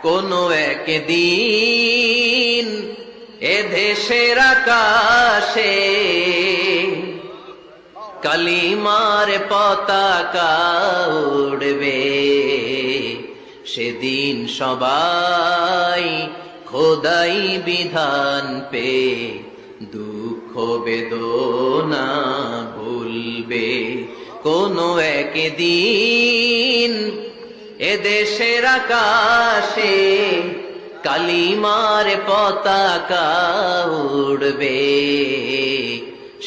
কোনো একদিন এ দেশের আকাশে কালিমার পতাকা উড়বে, সেদিন সবাই খোদাই বিধান পে দুঃখ বেদনা ভুলবে। কোনো একদিন এ দেশের আকাশে কালিমার পতাকা উড়বে,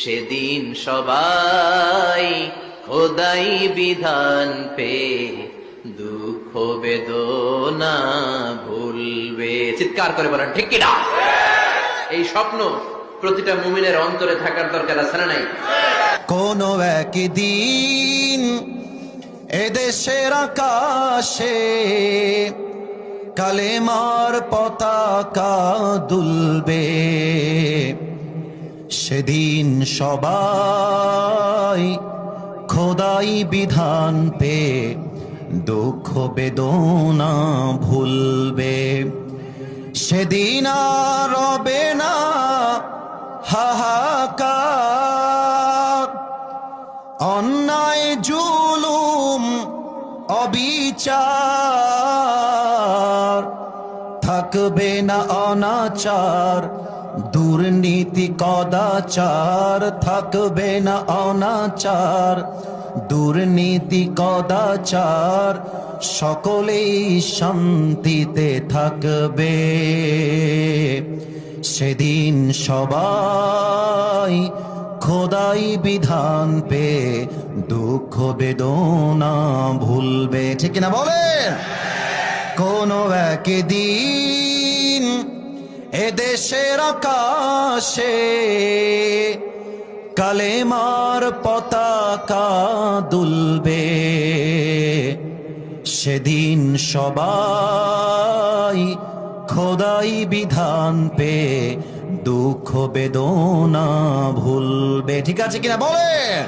সেদিন সবাই খোদাই বিধান পে দুঃখ বেদনা ভুলবে। চিৎকার করে বলেন ঠিক কিনা? এই স্বপ্ন প্রতিটা মুমিনের অন্তরে থাকার দরকার আছে না নাই? কোনো একদিন এদেশের আকাশে কালেমার পতাকা দুলবে, সেদিন সবাই খোদাই বিধান পে দুঃখ বেদনা ভুলবে। সেদিন আর রবে না হাহাকার, অন্যায় জুলুম অবিচার, থাকবে না অনাচার দুর্নীতি কদাচার, থাকবে না অনাচার দুর্নীতি কদাচার, সকলেই শান্তিতে থাকবে। সেদিন সবাই খোদাই বিধান পে দুঃখ বেদনা ভুলবে। ঠিক না বলে? কোনো একদিন এদেশের আকাশে কালেমার পতাকা দুলবে, সেদিন সবাই খোদাই বিধান পে দুঃখ বেদনা ভুলবে। ঠিক আছে কিনা বলে?